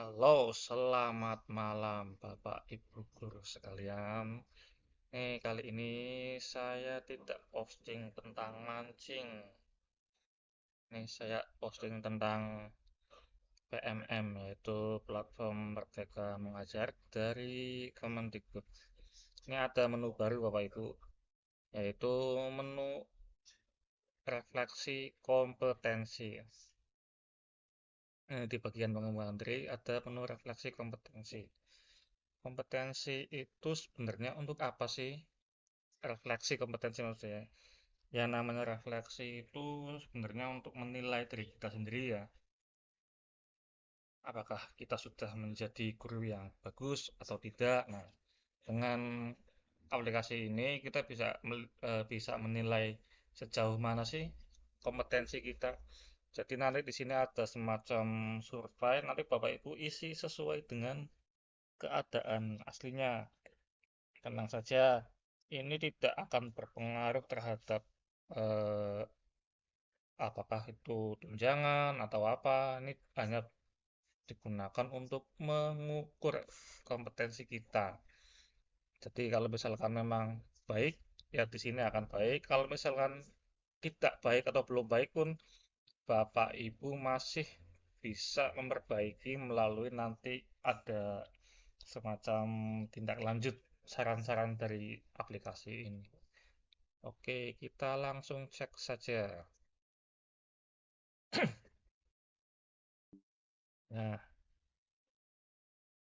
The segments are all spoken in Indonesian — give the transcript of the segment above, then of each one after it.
Halo, selamat malam Bapak Ibu guru sekalian. Kali ini saya tidak posting tentang mancing. Saya posting tentang PMM, yaitu Platform Merdeka Mengajar dari Kemendikbud. Ini ada menu baru Bapak Ibu, yaitu menu refleksi kompetensi. Di bagian pengembangan materi ada menu refleksi kompetensi. Kompetensi itu sebenarnya untuk apa sih? Refleksi kompetensi maksudnya. Yang namanya refleksi itu sebenarnya untuk menilai diri kita sendiri ya. Apakah kita sudah menjadi guru yang bagus atau tidak. Nah, dengan aplikasi ini kita bisa menilai sejauh mana sih kompetensi kita. Jadi nanti di sini ada semacam survei, nanti Bapak Ibu isi sesuai dengan keadaan aslinya. Tenang saja, ini tidak akan berpengaruh terhadap eh, apakah itu tunjangan atau apa. Ini hanya digunakan untuk mengukur kompetensi kita. Jadi kalau misalkan memang baik, ya di sini akan baik. Kalau misalkan tidak baik atau belum baik pun, Bapak Ibu masih bisa memperbaiki melalui nanti ada semacam tindak lanjut saran-saran dari aplikasi ini. Oke, kita langsung cek saja. Nah,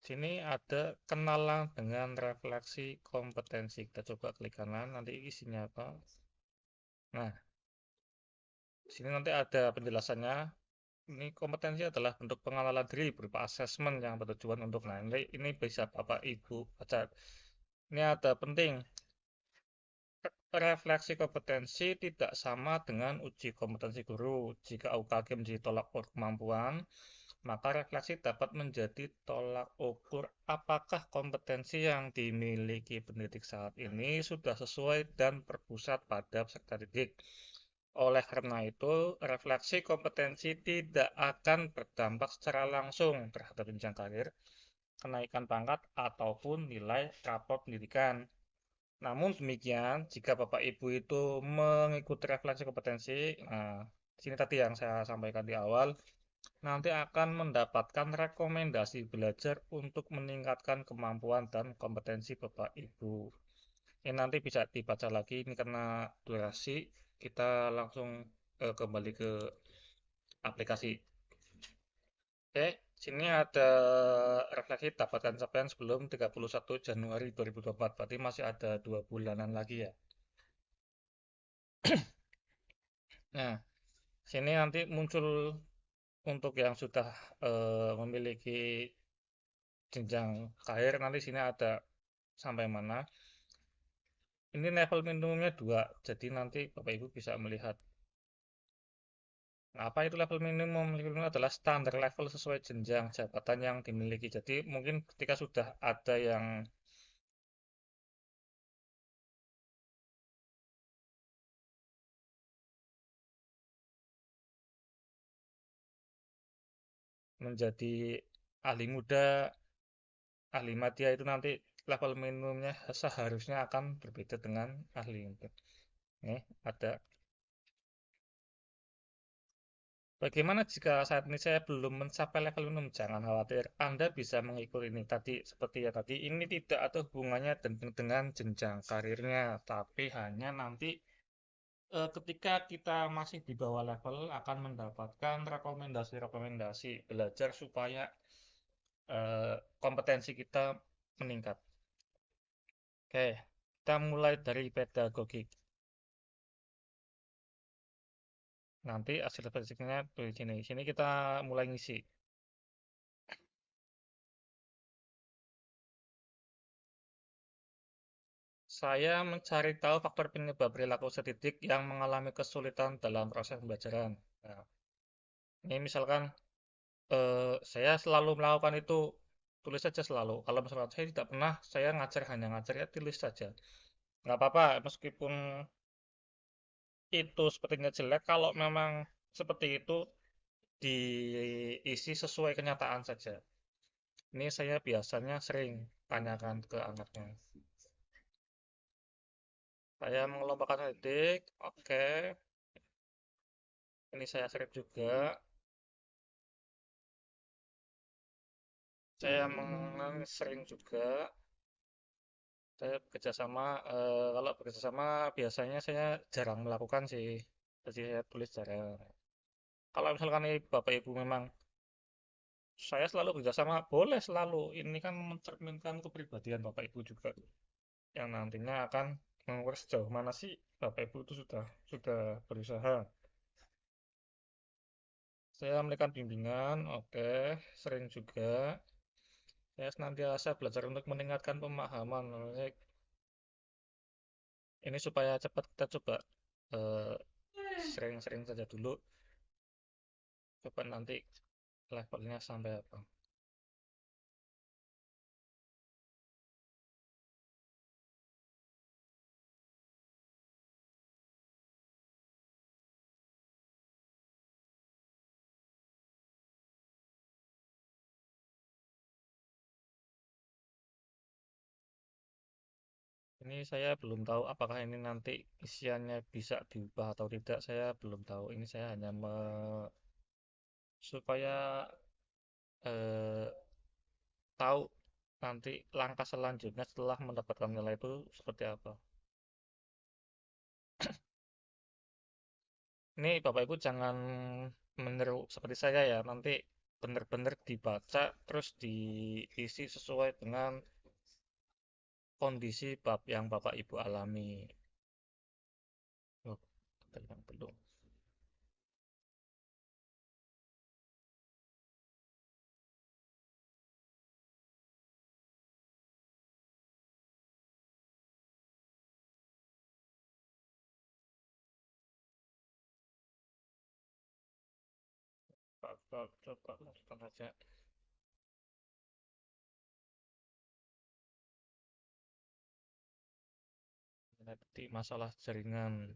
sini ada kenalan dengan refleksi kompetensi. Kita coba klik kanan, nanti isinya apa. Nah, sini nanti ada penjelasannya. Ini kompetensi adalah bentuk pengenalan diri berupa asesmen yang bertujuan untuk nanti. Ini bisa Bapak Ibu baca. Ini ada penting. Refleksi kompetensi tidak sama dengan uji kompetensi guru. Jika UKG menjadi tolak ukur kemampuan, maka refleksi dapat menjadi tolak ukur apakah kompetensi yang dimiliki pendidik saat ini sudah sesuai dan berpusat pada peserta didik. Oleh karena itu, refleksi kompetensi tidak akan berdampak secara langsung terhadap jenjang karir, kenaikan pangkat, ataupun nilai rapor pendidikan. Namun demikian, jika Bapak Ibu itu mengikuti refleksi kompetensi, nah, sini tadi yang saya sampaikan di awal, nanti akan mendapatkan rekomendasi belajar untuk meningkatkan kemampuan dan kompetensi Bapak Ibu. Ini nanti bisa dibaca lagi, ini karena durasi, kita langsung kembali ke aplikasi. Oke, sini ada refleksi dapatkan capaian sebelum 31 Januari 2024, berarti masih ada 2 bulanan lagi ya. Nah, sini nanti muncul untuk yang sudah memiliki jenjang karir, nanti sini ada sampai mana. Ini level minimumnya 2, jadi nanti Bapak Ibu bisa melihat. Nah, apa itu level minimum? Level minimum adalah standar level sesuai jenjang jabatan yang dimiliki. Jadi mungkin ketika sudah ada yang menjadi ahli muda, ahli media itu nanti level minimumnya seharusnya akan berbeda dengan ahli. Nih, ada. Bagaimana jika saat ini saya belum mencapai level minimum? Jangan khawatir, Anda bisa mengikuti ini tadi. Seperti ya tadi, ini tidak ada hubungannya dengan jenjang karirnya, tapi hanya nanti ketika kita masih di bawah level akan mendapatkan rekomendasi-rekomendasi belajar supaya kompetensi kita meningkat. Oke, kita mulai dari pedagogik. Nanti hasil basicnya di sini. Sini kita mulai ngisi. Saya mencari tahu faktor penyebab perilaku setidik yang mengalami kesulitan dalam proses pembelajaran. Nah, ini misalkan saya selalu melakukan itu, tulis saja selalu. Kalau misalkan saya tidak pernah, saya ngajar hanya ngajar ya tulis saja. Nggak apa-apa, meskipun itu sepertinya jelek, kalau memang seperti itu diisi sesuai kenyataan saja. Ini saya biasanya sering tanyakan ke anaknya. Saya mengelompokkan titik, oke. Ini saya sering juga. Saya sering juga. Saya bekerja sama, kalau bekerja sama biasanya saya jarang melakukan sih. Jadi saya tulis jarang. Kalau misalkan Bapak Ibu memang saya selalu bekerja sama, boleh selalu. Ini kan mencerminkan kepribadian Bapak Ibu juga, yang nantinya akan mengukur sejauh mana sih Bapak Ibu itu sudah berusaha. Saya memberikan bimbingan, oke, sering juga. Saya senantiasa belajar untuk meningkatkan pemahaman. Ini supaya cepat kita coba eh, sering-sering saja dulu, coba nanti levelnya sampai apa. Ini saya belum tahu apakah ini nanti isiannya bisa diubah atau tidak. Saya belum tahu. Ini saya hanya supaya eh, tahu nanti langkah selanjutnya setelah mendapatkan nilai itu seperti apa. Ini Bapak Ibu jangan meniru seperti saya ya. Nanti benar-benar dibaca terus diisi sesuai dengan kondisi bab yang Bapak Ibu alami. Oh, belum. Coba lanjutkan saja. Nanti masalah jaringan.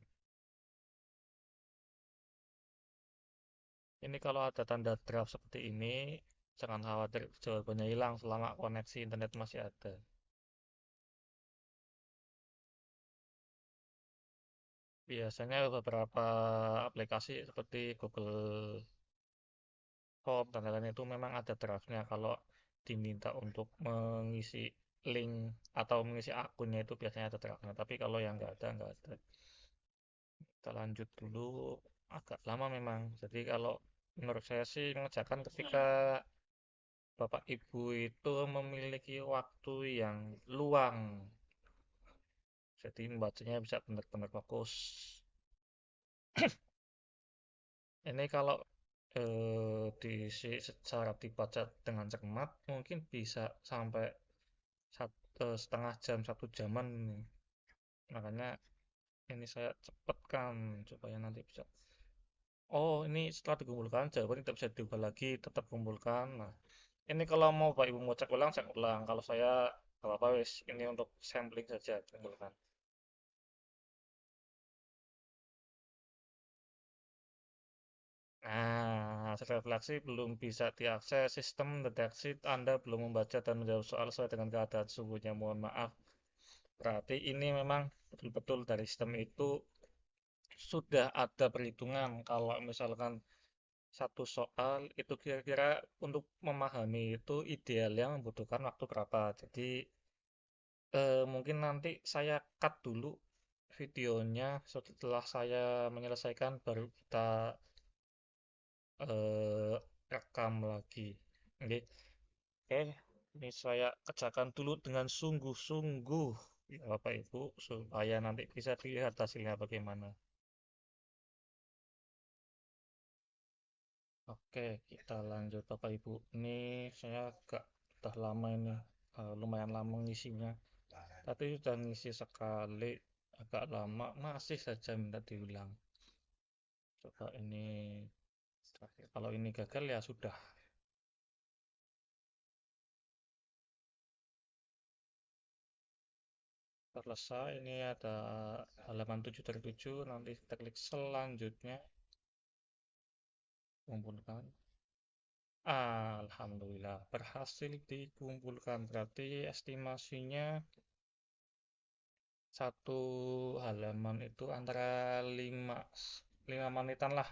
Ini kalau ada tanda draft seperti ini, jangan khawatir jawabannya hilang selama koneksi internet masih ada. Biasanya beberapa aplikasi seperti Google Form dan lain-lain itu memang ada draftnya kalau diminta untuk mengisi link atau mengisi akunnya itu biasanya ada draftnya. Tapi kalau yang nggak ada. Kita lanjut dulu. Agak lama memang. Jadi kalau menurut saya sih mengerjakan ketika Bapak Ibu itu memiliki waktu yang luang. Jadi membacanya bisa benar-benar fokus. Ini kalau secara dibaca dengan cermat mungkin bisa sampai setengah jam, 1 jaman ini. Makanya ini saya cepatkan supaya nanti bisa. Oh, ini setelah dikumpulkan jawaban tidak bisa diubah lagi, tetap kumpulkan. Nah, ini kalau mau Pak Ibu mau cek ulang, cek ulang. Kalau saya nggak apa-apa wis, ini untuk sampling saja kumpulkan. Nah, hasil refleksi belum bisa diakses. Sistem deteksi Anda belum membaca dan menjawab soal sesuai dengan keadaan sesungguhnya. Mohon maaf. Berarti ini memang betul-betul dari sistem itu sudah ada perhitungan. Kalau misalkan satu soal itu kira-kira untuk memahami itu idealnya membutuhkan waktu berapa. Jadi mungkin nanti saya cut dulu videonya setelah saya menyelesaikan baru kita eh, rekam lagi. Oke, oke, ini saya kerjakan dulu dengan sungguh-sungguh ya Bapak Ibu supaya nanti bisa dilihat hasilnya bagaimana. Oke, kita lanjut Bapak Ibu. Ini saya agak udah lama ini, lumayan lama ngisinya. Tapi sudah ngisi sekali agak lama, masih saja minta diulang. Coba ini terakhir. Kalau ini gagal ya sudah selesai. Ini ada halaman 7 dari 7. Nanti kita klik selanjutnya, kumpulkan. Alhamdulillah berhasil dikumpulkan. Berarti estimasinya satu halaman itu antara 5 5 menitan lah.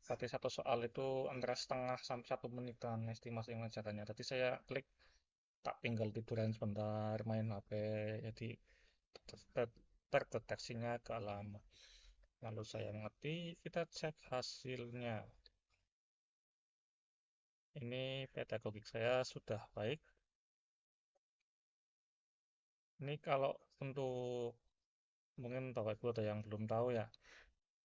Berarti satu soal itu antara setengah sampai 1 menitan estimasi mengerjakannya. Tadi saya klik tak tinggal tiduran sebentar main HP, jadi terdeteksinya agak lama. Lalu saya mengerti, kita cek hasilnya. Ini pedagogik saya sudah baik. Ini kalau untuk mungkin Bapak Ibu ada yang belum tahu ya,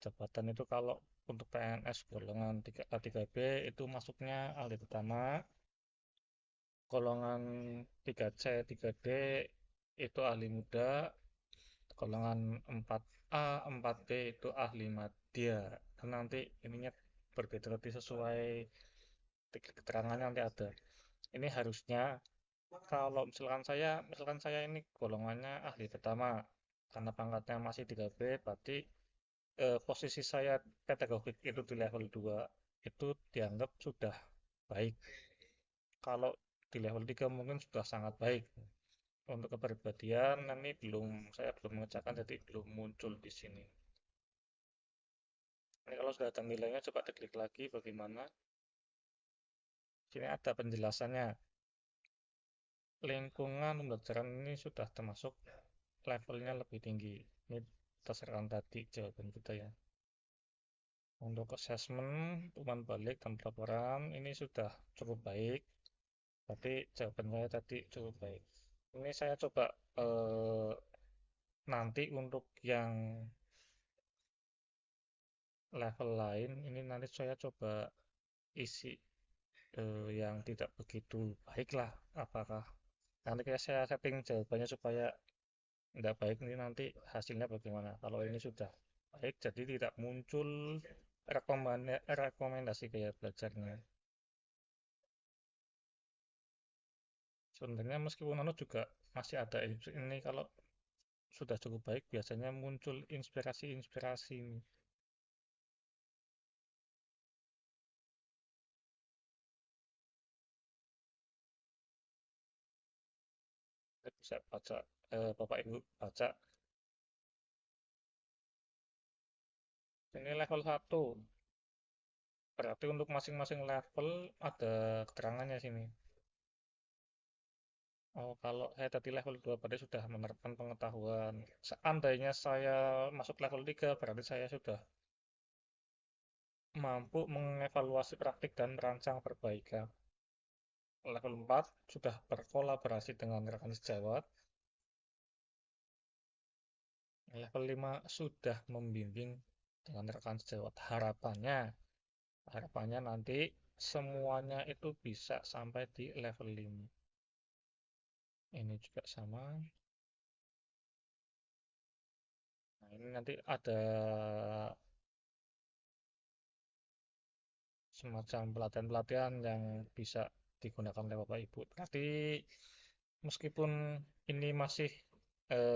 jabatan itu kalau untuk PNS golongan 3A 3B itu masuknya ahli pertama, golongan 3C 3D itu ahli muda, golongan 4A 4B itu ahli madya. Dan nanti ininya berbeda nanti sesuai keterangannya nanti ada. Ini harusnya kalau misalkan saya ini golongannya ahli pertama, karena pangkatnya masih 3B, berarti posisi saya pedagogik itu di level 2 itu dianggap sudah baik. Kalau di level 3 mungkin sudah sangat baik. Untuk kepribadian ini saya belum mengerjakan jadi belum muncul di sini. Ini kalau sudah ada nilainya coba diklik lagi bagaimana. Sini ada penjelasannya. Lingkungan pembelajaran ini sudah termasuk levelnya lebih tinggi. Ini berdasarkan tadi jawaban kita ya. Untuk assessment, umpan balik dan pelaporan ini sudah cukup baik. Berarti jawaban saya tadi cukup baik. Ini saya coba nanti untuk yang level lain, ini nanti saya coba isi yang tidak begitu baik lah. Apakah nanti kayak saya setting jawabannya supaya tidak baik ini nanti hasilnya bagaimana. Kalau ini sudah baik, jadi tidak muncul rekomendasi gaya belajarnya. Sebenarnya meskipun anu juga masih ada ini kalau sudah cukup baik biasanya muncul inspirasi-inspirasi ini. Bisa baca Bapak Ibu baca ini level 1. Berarti untuk masing-masing level ada keterangannya sini. Oh, kalau saya tadi level 2 berarti sudah menerapkan pengetahuan. Seandainya saya masuk level 3 berarti saya sudah mampu mengevaluasi praktik dan merancang perbaikan. Level 4 sudah berkolaborasi dengan rekan sejawat. Level 5 sudah membimbing dengan rekan sejawat. Harapannya nanti semuanya itu bisa sampai di level 5. Ini juga sama. Nah, ini nanti ada semacam pelatihan-pelatihan yang bisa digunakan oleh Bapak Ibu. Berarti meskipun ini masih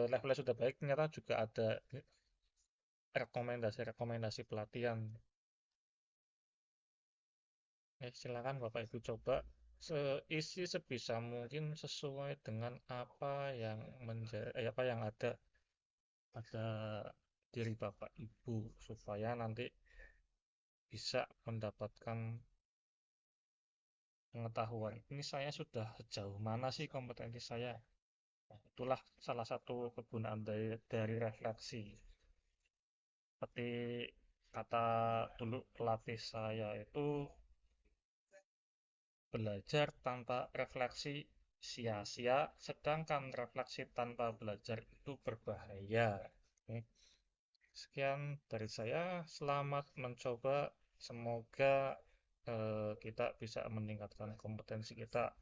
levelnya sudah baik, ternyata juga ada rekomendasi-rekomendasi pelatihan. Silakan Bapak Ibu coba isi sebisa mungkin sesuai dengan apa yang ada pada diri Bapak Ibu supaya nanti bisa mendapatkan pengetahuan. Ini saya sudah sejauh mana sih kompetensi saya? Nah, itulah salah satu kegunaan dari refleksi. Seperti kata dulu pelatih saya itu belajar tanpa refleksi sia-sia, sedangkan refleksi tanpa belajar itu berbahaya. Oke. Sekian dari saya, selamat mencoba. Semoga kita bisa meningkatkan kompetensi kita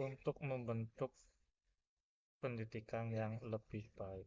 untuk membentuk pendidikan yang lebih baik.